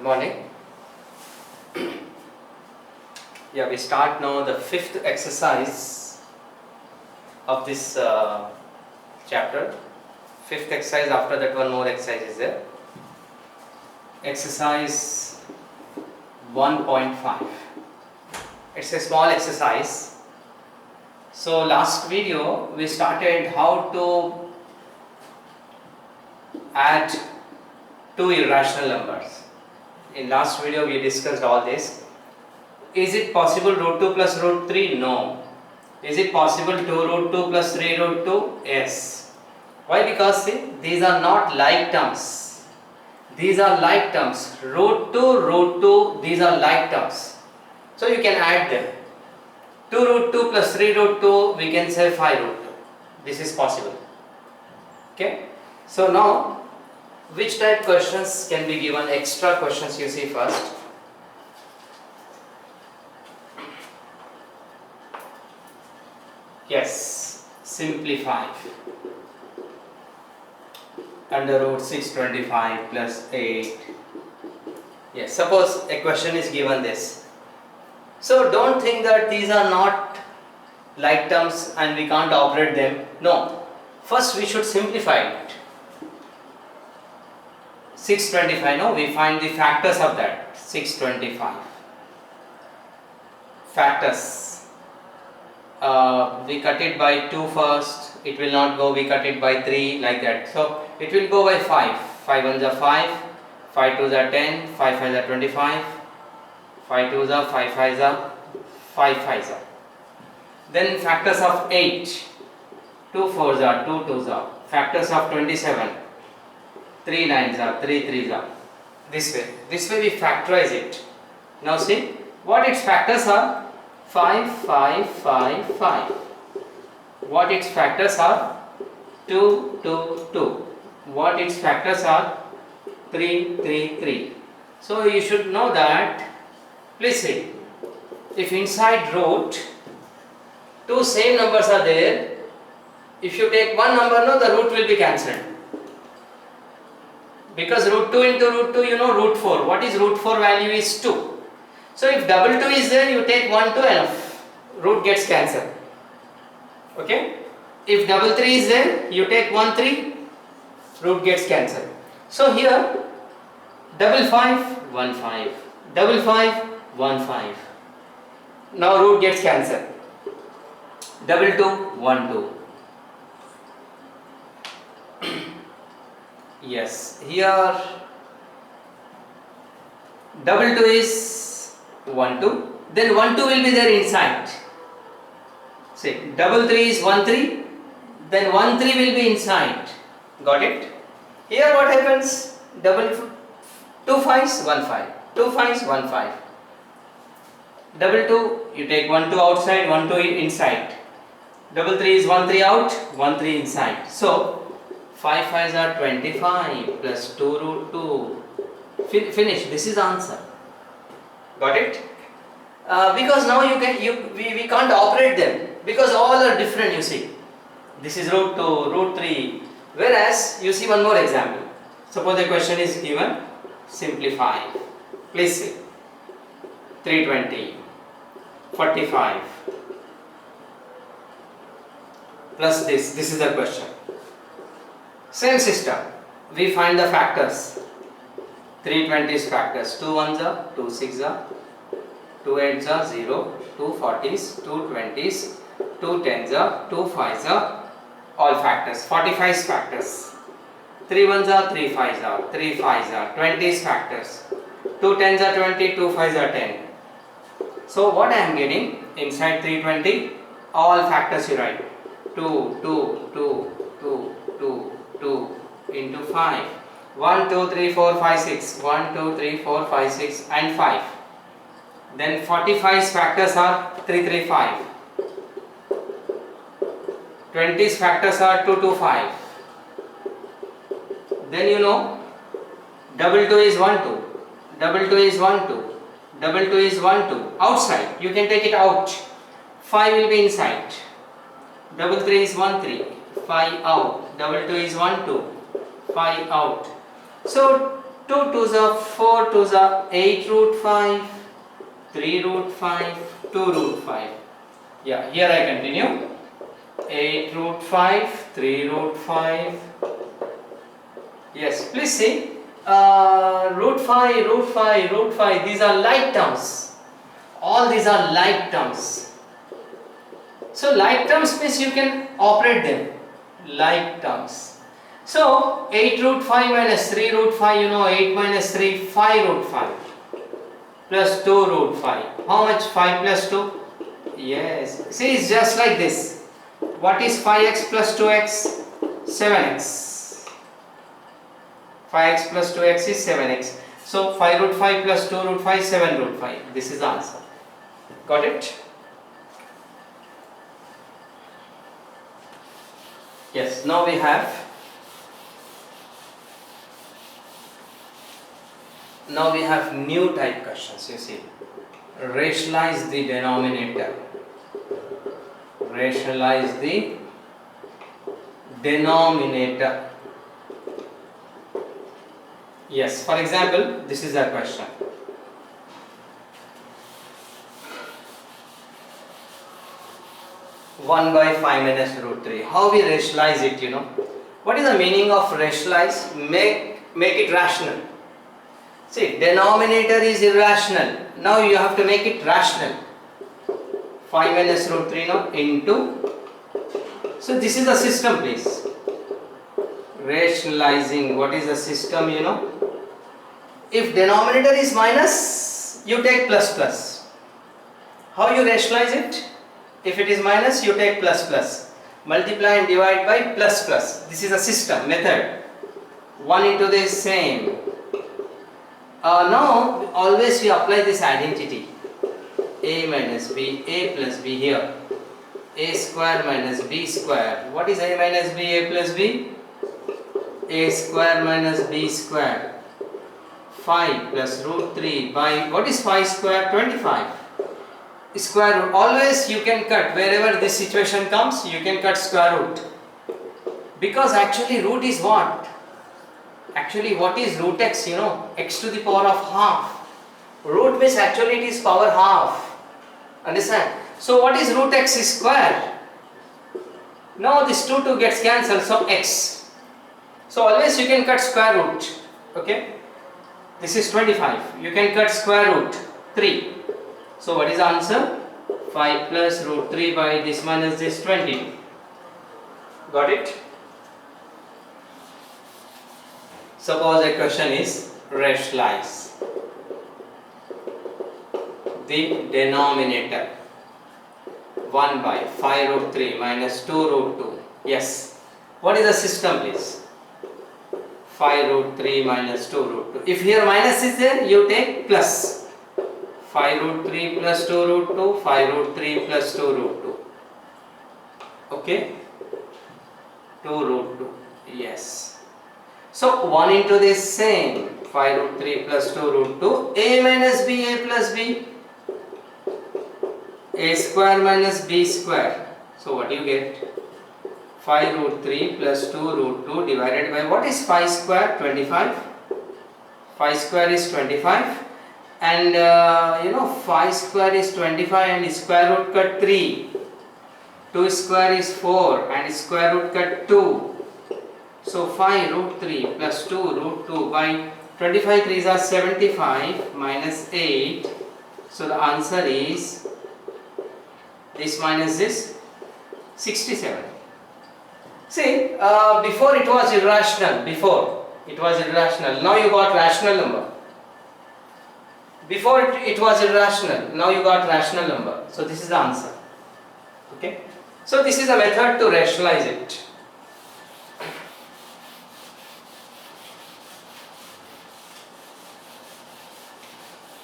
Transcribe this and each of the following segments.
Good morning. Yeah, we start now the fifth exercise of this chapter. Fifth exercise, after that one more exercise is there. Exercise 1.5. It's a small exercise. So last video we started how to add two irrational numbers. In last video we discussed all this. Is it possible root 2 plus root 3? No. Is it possible 2 root 2 plus 3 root 2? Yes. Why? Because see, these are not like terms. These are like terms. Root 2, these are like terms. So you can add them. 2 root 2 plus 3 root 2, we can say 5 root 2. This is possible. Okay. So now, which type questions can be given? Extra questions you see first. Yes, simplify. Under root 625 plus 8. Yes, suppose a question is given this. So don't think that these are not like terms and we can't operate them. No. First we should simplify it. 625, no? We find the factors of that. 625. Factors. We cut it by 2 first, it will not go, we cut it by 3, like that. So it will go by 5. 5 1s are 5, 5 2s are 10, 5 5s are 25, 5 2s are 5 5s are 5 5s are. Then factors of 8, 2 4s are 2 2s are. Factors of 27, 3 9s are 3 3s are. This way we factorize it. Now see what its factors are. 5 5 5 5. What its factors are? 2 2 2. What its factors are? 3 3 3. So you should know that. Please see, if inside root two same numbers are there, if you take one number, no, the root will be cancelled. Because root 2 into root 2, you know root 4. What is root 4 value is 2. So if double 2 is there, you take 1 2 enough. Root gets cancelled. Okay? If double 3 is there, you take 1 3. Root gets cancelled. So here, double 5 1 5. Double 5 1 5. Now root gets cancelled. Double 2 1 2. Yes, here double 2 is 1 2, then 1 2 will be there inside. See, double 3 is 1 3, then 1 3 will be inside. Got it? Here what happens? Double 2 5s 1 5, 2 5s 1 5. Double 2, you take 1 2 outside, 1 2 inside. Double 3 is 1 3 out, 1 3 inside. So 5 5s are 25 plus 2 root 2. Finish. This is answer. Got it? Because now we can't operate them because all are different. You see, this is root 2, root 3. Whereas you see one more example. Suppose the question is given. Simplify. Please see. 320, 45 plus this. This is the question. Same system. We find the factors. 320's factors. 2 1s are 2 6s are 2 8s are 0, 2 40s, 2 20s, 2 10s are 2 5s are all factors. 45's factors. 3 1s are 3 5s are 3 5s are 20's factors. 2 10s are 20, 2 5s are 10. So what I am getting inside 320? All factors you write. 2 2 2 2 2 2 into 5. 1 2 3 4 5 6. 1 2 3 4 5 6 and 5. Then 45's factors are 3 3 5. 20's factors are 2 2 5. Then you know double 2 is 1 2. Double 2 is 1 2. Double 2 is 1 2. Outside. You can take it out. 5 will be inside. Double 3 is 1 3. 5 out. Double 2 is 1 2. 5 out. So 2 2s are 4 2s are 8 root 5, 3 root 5, 2 root 5. Yeah, here I continue. 8 root 5, 3 root 5. Yes, please see. Root 5, root 5, root 5. These are like terms. All these are like terms. So like terms means you can operate them. Like terms. So 8 root 5 minus 3 root 5, you know 8 minus 3, 5 root 5 plus 2 root 5. How much 5 plus 2? Yes. See, it's just like this. What is 5x plus 2x? 7x. 5x plus 2x is 7x. So 5 root 5 plus 2 root 5, 7 root 5. This is the answer. Got it? Yes, now we have new type questions. You see, rationalize the denominator. Rationalize the denominator. Yes, for example, this is a question. 1 by 5 minus root 3. How we rationalize it, you know? What is the meaning of rationalize? Make it rational. See, denominator is irrational. Now you have to make it rational. 5 minus root 3 now into. So this is the system, please. Rationalizing. What is the system, you know? If denominator is minus, you take plus plus. How you rationalize it? If it is minus, you take plus plus. Multiply and divide by plus plus. This is a system, method. 1 into this same. Now, always we apply this identity. A minus b, a plus b here. A square minus b square. What is a minus b, a plus b? A square minus b square. 5 plus root 3 by, what is 5 square? 25. Square root. Always you can cut. Wherever this situation comes, you can cut square root. Because actually root is what? Actually what is root x, you know? X to the power of half. Root means actually it is power half. Understand? So what is root x is square? Now this 2 gets cancelled, so x. So always you can cut square root. Okay? This is 25. You can cut square root 3. So what is the answer? 5 plus root 3 by this minus this 20. Got it? Suppose a question is rationalize the denominator. 1 by 5 root 3 minus 2 root 2. Yes. What is the system, please? 5 root 3 minus 2 root 2. If here minus is there, you take plus. 5 root 3 plus 2 root 2, 5 root 3 plus 2 root 2. Okay? 2 root 2. Yes. So 1 into this same. 5 root 3 plus 2 root 2. A minus b, a plus b. A square minus b square. So what do you get? 5 root 3 plus 2 root 2 divided by, what is 5 square? 25. 5 square is 25. And you know 5 square is 25 and square root cut 3. 2 square is 4 and square root cut 2. So 5 root 3 plus 2 root 2 by 25 3s are 75 minus 8. So the answer is this minus this 67. See, before it was irrational. Before it was irrational. Now you got rational number. Before it was irrational, now you got rational number. So this is the answer. Okay. So this is a method to rationalize it.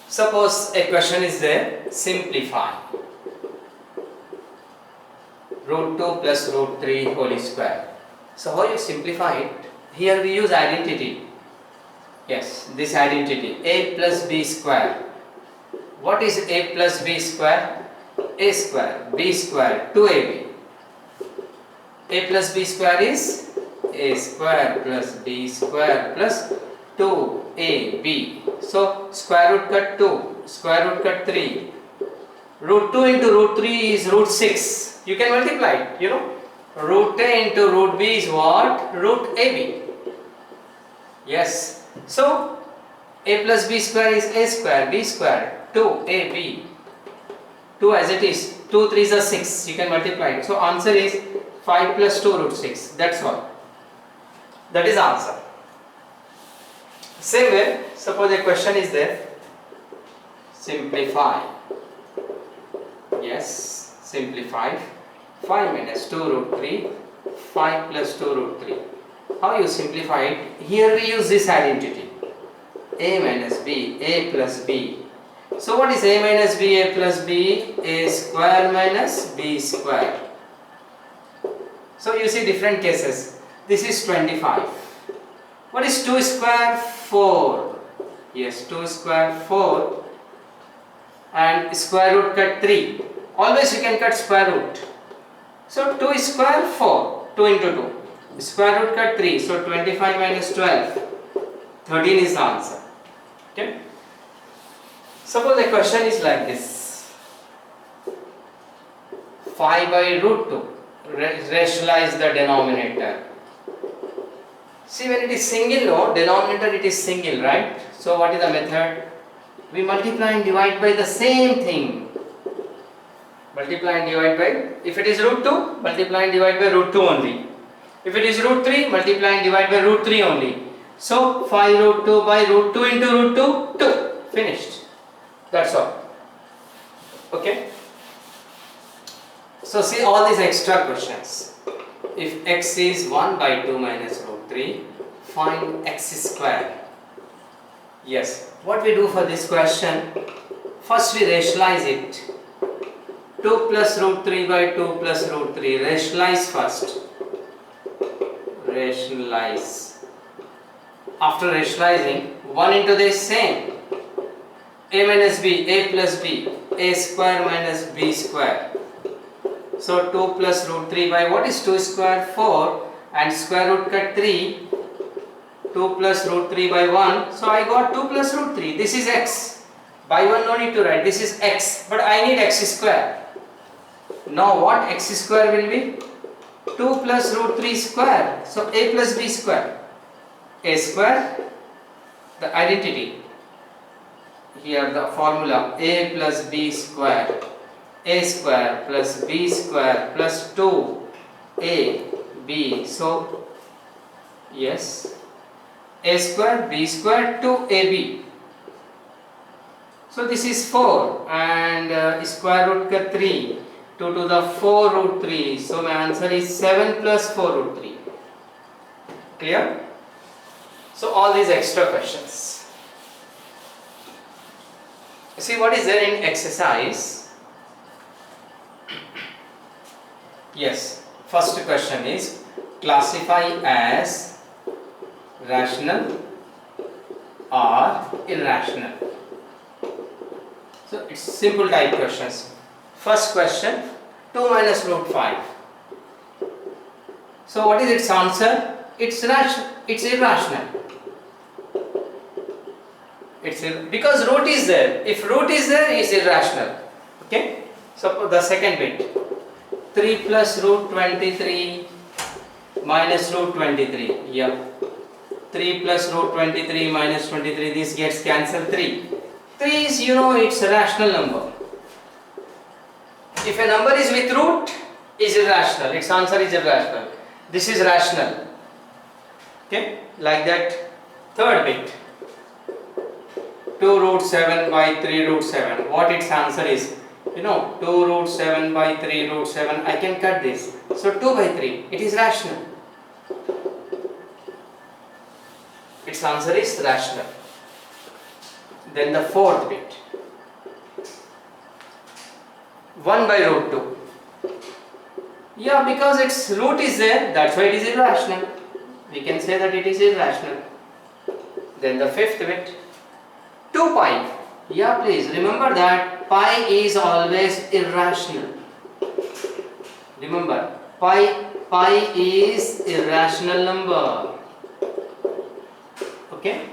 Suppose a question is there, simplify. Root 2 plus root 3 whole square. So how you simplify it? Here we use identity. Yes, this identity, a plus b square. What is a plus b square? A square, b square, 2ab. A plus b square is a square plus b square plus 2ab. So square root cut 2, square root cut 3. Root 2 into root 3 is root 6. You can multiply it, you know. Root a into root b is what? Root ab. Yes. So a plus b square is a square, b square, 2ab. 2 as it is. 2 3s are 6. You can multiply it. So answer is 5 plus 2 root 6. That's all. That is answer. Same way, suppose a question is there. Simplify. Yes, simplify. 5 minus 2 root 3. 5 plus 2 root 3. How you simplify it? Here we use this identity. A minus b, a plus b. So what is a minus b, a plus b? A square minus b square. So you see different cases. This is 25. What is 2 square? 4. Yes, 2 square 4. And square root cut 3. Always you can cut square root. So 2 square 4. 2 into 2. Square root cut 3. So 25 minus 12. 13 is the answer. Okay. Suppose the question is like this. 5 by root 2. Rationalize the denominator. See, when it is single, no, denominator it is single, right? So what is the method? We multiply and divide by the same thing. Multiply and divide by, if it is root 2, multiply and divide by root 2 only. If it is root 3, multiply and divide by root 3 only. So 5 root 2 by root 2 into root 2, 2. Finished. That's all. Okay. So see all these extra questions. If x is 1 by 2 minus root 3, find x square. Yes. What we do for this question? First we rationalize it. 2 plus root 3 by 2 plus root 3. Rationalize first. Rationalize. After rationalizing, 1 into this same. A minus b, a plus b, a square minus b square. So 2 plus root 3 by what is 2 square? 4 and square root cut 3. 2 plus root 3 by 1. So I got 2 plus root 3. This is x. By 1 no need to write. This is x. But I need x square. Now what x square will be? 2 plus root 3 square. So a plus b square. A square. The identity. Here the formula. A plus b square. A square plus b square plus 2a b. So yes, a square b square 2ab. So this is 4 and square root cut 3. 2 to the 4 root 3. So my answer is 7 plus 4 root 3. Clear? So all these extra questions. See what is there in exercise. Yes, first question is classify as rational or irrational. So it's simple type questions. First question, 2 minus root 5. So what is its answer? It's irrational. Because root is there. If root is there, it's irrational. Okay. So the second bit. 3 plus root 23 minus root 23. Yep. 3 plus root 23 minus 23. This gets cancelled. 3. 3 is, you know, it's a rational number. If a number is with root, is irrational. Its answer is irrational. This is rational. Okay. Like that. Third bit. 2 root 7 by 3 root 7. What its answer is? You know, 2 root 7 by 3 root 7. I can cut this. So 2 by 3. It is rational. Its answer is rational. Then the fourth bit. 1 by root 2. Yeah, because its root is there. That's why it is irrational. We can say that it is irrational. Then the fifth bit. 2 pi. Yeah, please remember that pi is always irrational. Remember, pi is irrational number. Okay.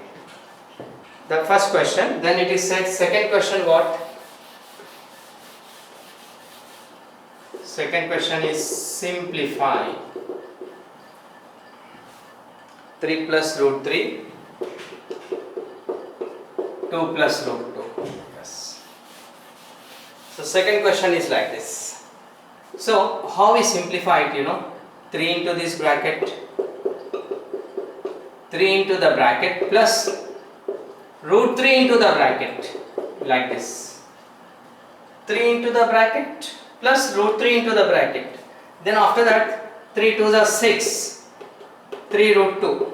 The first question. Then it is said second question what? Second question is simplify 3 plus root 3, 2 plus root 2. Yes. So second question is like this. So how we simplify it, 3 into this bracket, 3 into the bracket plus root 3 into the bracket, like this. 3 into the bracket plus root 3 into the bracket. Then after that 3 2s are 6, 3 root 2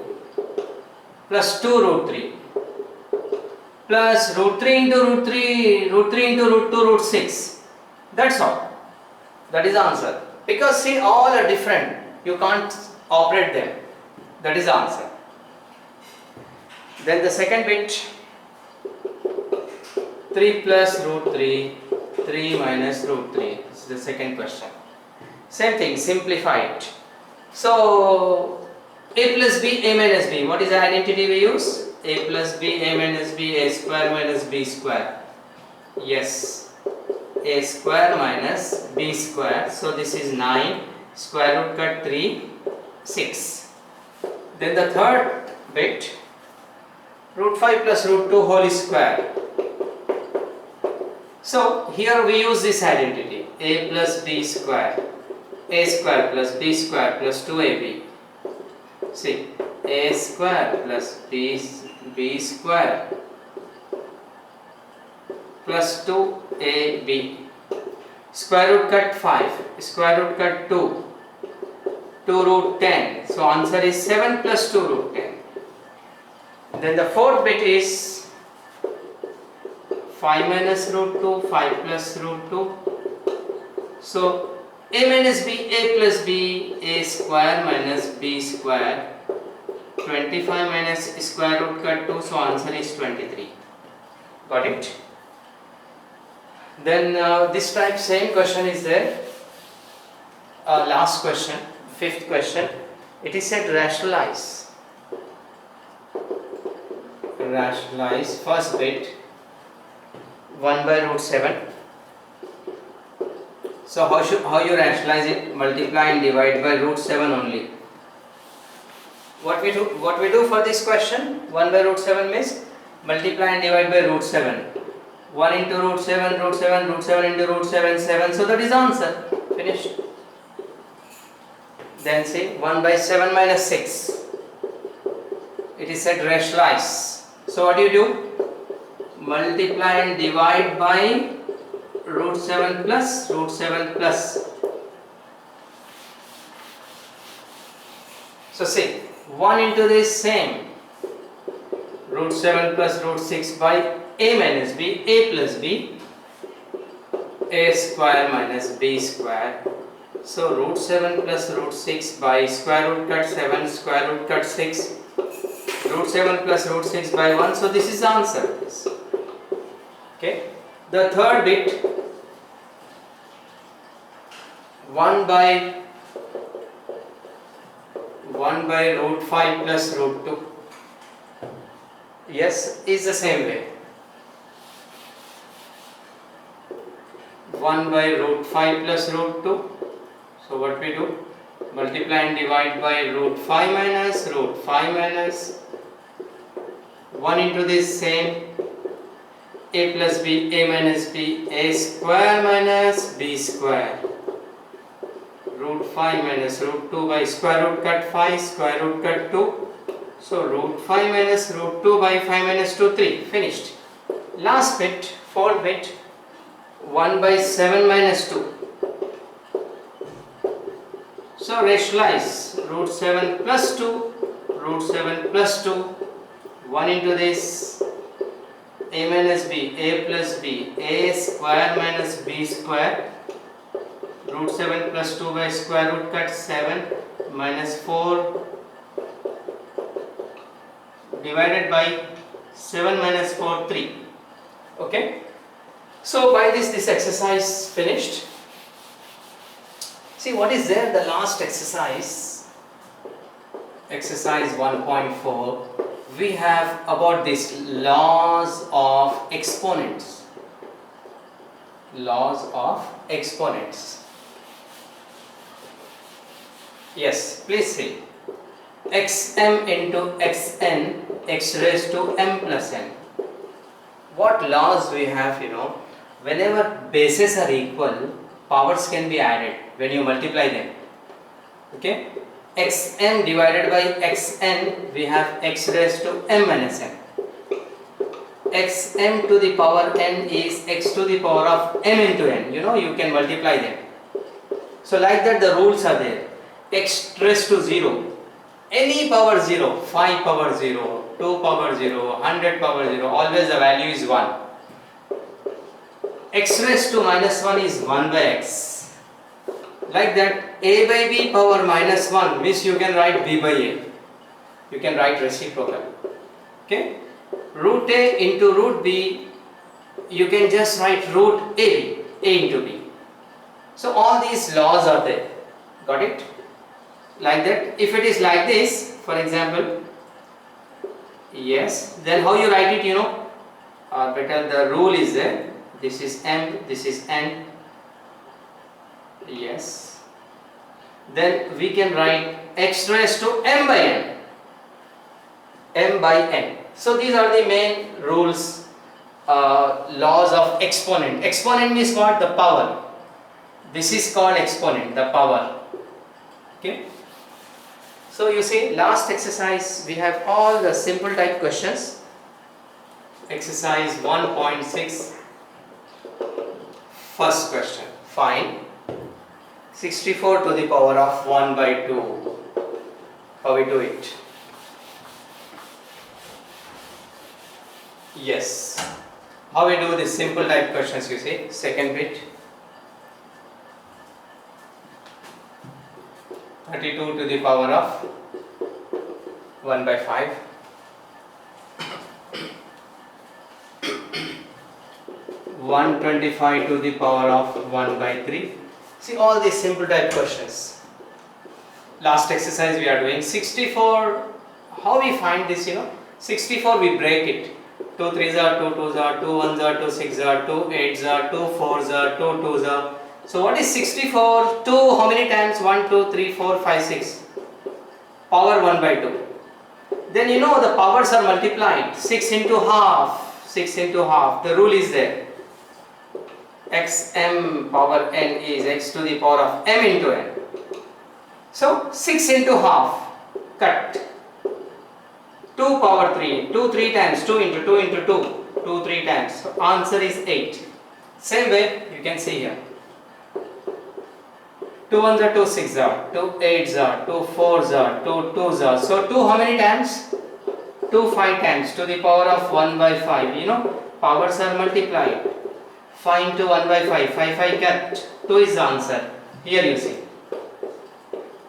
plus 2 root 3 plus root 3 into root 3, root 3 into root 2, root 6. That's all. That is the answer. Because see, all are different. You can't operate them. That is the answer. Then the second bit, 3 plus root 3, 3 minus root 3. This is the second question. Same thing, simplify it. So, a plus b, a minus b. What is the identity we use? A plus b, a minus b, a square minus b square. Yes, a square minus b square. So, this is 9, square root cut 3, 6. Then the third bit, root 5 plus root 2 whole square. So here we use this identity, a plus b square, a square plus b square plus 2ab. See, a square plus b square plus 2ab. Square root cut 5, square root cut 2, 2 root 10. So answer is 7 plus 2 root 10. Then the fourth bit is 5 minus root 2, 5 plus root 2. So a minus b, a plus b, a square minus b square. 25 minus square root cut 2, so answer is 23. Got it? Then this type same question is there. Last question, fifth question. It is said rationalize. Rationalize first bit 1 by root 7. So how you rationalize it? Multiply and divide by root 7 only. What we do for this question? 1 by root 7 means multiply and divide by root 7. 1 into root 7, root 7, root 7 into root 7, 7. So that is the answer. Finished. Then say 1 by 7 minus 6. It is said rationalize. So what do you do? Multiply and divide by root 7 plus root 7 plus. So see, 1 into this same root 7 plus root 6 by a minus b, a plus b, a square minus b square. So root 7 plus root 6 by square root cut 7, square root cut 6, root 7 plus root 6 by 1. So this is the answer. Okay. The third bit, 1 by root 5 plus root 2. Yes, is the same way. 1 by root 5 plus root 2. So what we do? Multiply and divide by root 5 minus root 5 minus 1 into this same a plus b, a minus b, a square minus b square. Root 5 minus root 2 by square root cut 5, square root cut 2. So root 5 minus root 2 by 5 minus 2, 3. Finished. Last bit, fourth bit, 1 by 7 minus 2. So rationalize root 7 plus 2, root 7 plus 2, 1 into this a minus b, a plus b, a square minus b square, root 7 plus 2 by square root cut 7 minus 4 divided by 7 minus 4, 3. Okay. So by this exercise finished. See what is there, the last exercise, exercise 1.4. we have about this laws of exponents. Laws of exponents. Yes, please see. Xm into xn x raised to m plus n. What laws we have, whenever bases are equal, powers can be added when you multiply them. Okay, xm divided by xn, we have x raised to m minus n. Xm to the power n is x to the power of m into n. You can multiply them. So like that the rules are there. X raised to 0, any power 0, 5 power 0, 2 power 0, 100 power 0, always the value is 1. X raised to minus 1 is 1 by x. Like that, a by b power minus 1 means you can write b by a. You can write reciprocal. Okay? Root a into root b, you can just write root a into b. So all these laws are there. Got it? Like that. If it is like this, for example, yes, then how you write it, better the rule is there. This is m, this is n. Yes. Then we can write x raised to m by n. M by n. So these are the main rules, laws of exponent. Exponent means what? The power. This is called exponent, the power. Okay. So you see, last exercise we have all the simple type questions. Exercise 1.6. First question. Find 64 to the power of 1 by 2. How we do it? Yes. How we do this simple type questions, you see? Second bit. 32 to the power of 1 by 5. 125 to the power of 1 by 3. See all these simple type questions. Last exercise we are doing 64. How we find this, 64 we break it. 2 3s are 2 2s are 2 1s are 2 6s are 2 8s are 2 4s are 2 2s are. So what is 64? 2 how many times? 1 2 3 4 5 6. Power 1 by 2. Then the powers are multiplied. 6 into half. 6 into half. The rule is there. Xm power n is x to the power of m into n. So 6 into half. Cut. 2 power 3. 2 3 times. 2 into 2 into 2. 2 3 times. So answer is 8. Same way you can see here. 2 1s are 2 6s are, 2 8s are, 2 4s are, 2 2s are. So 2 how many times? 2 5 times to the power of 1 by 5. Powers are multiplied. 5 into 1 by 5. 5 5 cut. 2 is the answer. Here you see.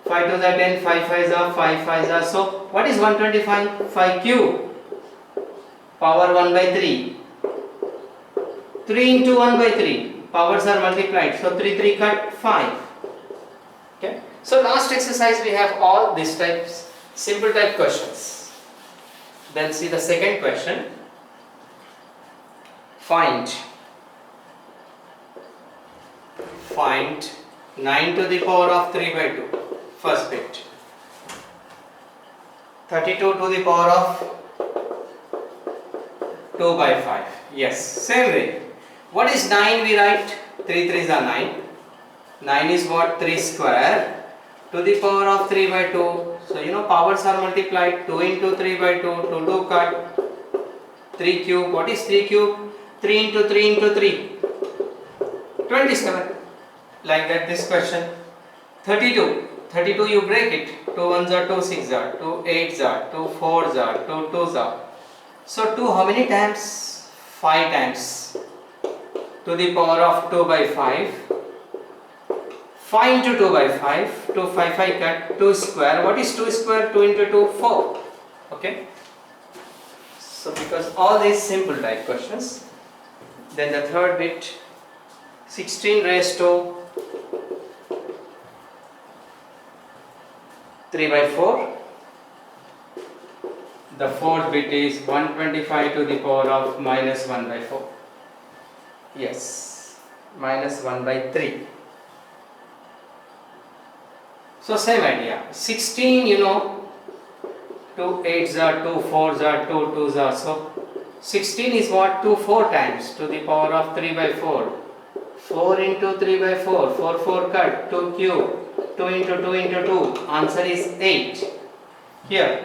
5 2s are 10, 5 5s are, 5 5s are. So what is 125? 5 cube. Power 1 by 3. 3 into 1 by 3. Powers are multiplied. So 3 3 cut 5. Okay. So last exercise we have all these types, simple type questions. Then see the second question. Find 9 to the power of 3 by 2. First bit. 32 to the power of 2 by 5. Yes, same way. What is 9 we write? 3 3s are 9. 9 is what? 3 square to the power of 3 by 2. So powers are multiplied. 2 into 3 by 2. 2 2 cut. 3 cube. What is 3 cube? 3 into 3 into 3. 27. Like that this question. 32. 32 you break it. 2 1s are 2 6s are. 2 8s are. 2 4s are. 2 2s are. So 2 how many times? 5 times. To the power of 2 by 5. 5 into 2 by 5, 2 5 5 cut, 2 square. What is 2 square? 2 into 2, 4. Okay. So because all these simple type questions, then the third bit, 16 raised to 3 by 4. The fourth bit is 125 to the power of minus 1 by 4. Yes, minus 1 by 3. So same idea. 16, 2 8s are 2, 4s are 2, 2s are, so 16 is what? 2 4 times to the power of 3 by 4. 4 into 3 by 4, 4 4 cut, 2 cube, 2 into 2 into 2, answer is 8. Here,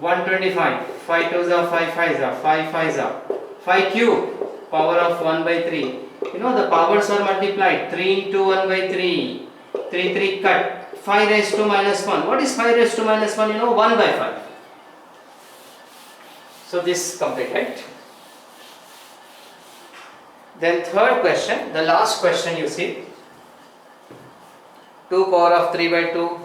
125, 5 2s are 5 5s are, 5 5s are, 5 cube, power of 1 by 3. The powers are multiplied, 3 into 1 by 3, 3 3 cut, 5 raised to minus 1. What is 5 raised to minus 1? 1 by 5. So this complete, right? Then third question, the last question you see, 2 power of 3 by 2,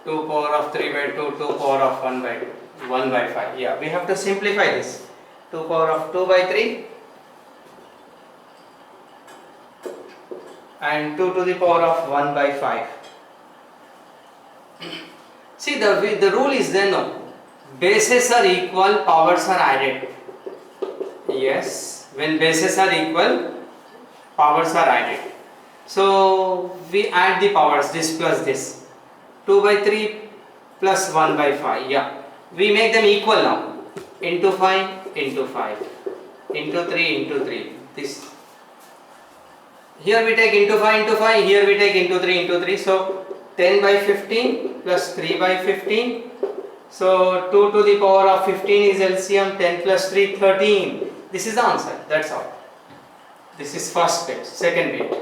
2 power of 3 by 2, 2 power of 1 by 2, 1 by 5. Yeah, we have to simplify this. 2 power of 2 by 3 and 2 to the power of 1 by 5. See, the rule is then, no, bases are equal, powers are added. Yes, when bases are equal, powers are added. So we add the powers, this plus this, 2 by 3 plus 1 by 5. Yeah, we make them equal now, into 5 into 5 into 3 into 3. This here we take into 5 into 5, here we take into 3 into 3. So 10 by 15 plus 3 by 15. So 2 to the power of 15 is LCM, 10 plus 3 13. This is the answer, that's all. This is first bit. Second bit,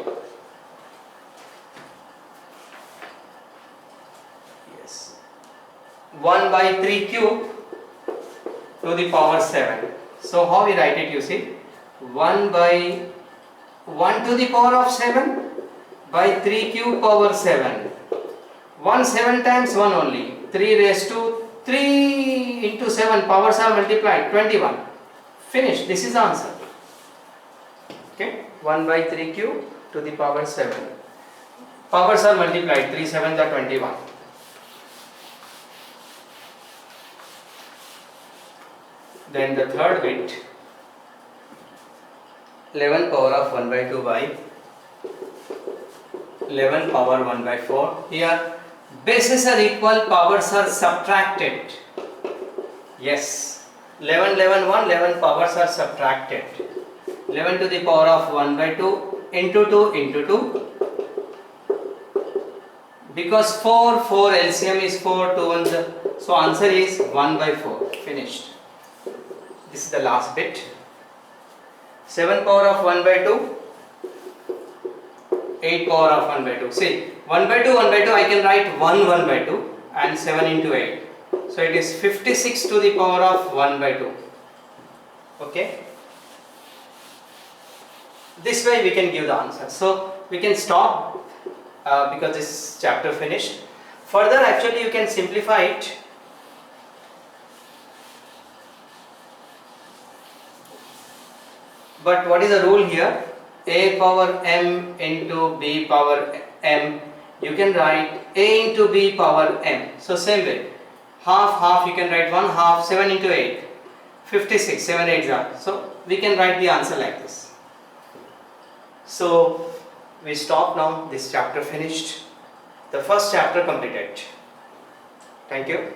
yes, 1 by 3 cube to the power 7. So how we write it, you see, 1 by 1 to the power of 7 by 3 cube power 7. 1 7 times 1 only, 3 raised to 3 into 7, powers are multiplied, 21. Finish, this is the answer. Okay, 1 by 3 cube to the power 7. Powers are multiplied, 3 7s are 21. Then the third bit, 11 power of 1 by 2 by 11 power 1 by 4. Here bases are equal, powers are subtracted. Yes, 11 11 1, 11 powers are subtracted. 11 to the power of 1 by 2 into 2 into 2. Because 4 LCM is 4, 2 1, so answer is 1 by 4. Finished. This is the last bit. 7 power of 1 by 2, 8 power of 1 by 2. See, 1 by 2 I can write 1 by 2 and 7 into 8. So it is 56 to the power of 1 by 2. Okay. This way we can give the answer. So we can stop because this chapter finished. Further, actually you can simplify it. But what is the rule here? A power m into b power m. You can write a into b power m. So same way. Half you can write 1 half, 7 into 8. 56, 7 8s are. So we can write the answer like this. So we stop now. This chapter finished. The first chapter completed. Thank you.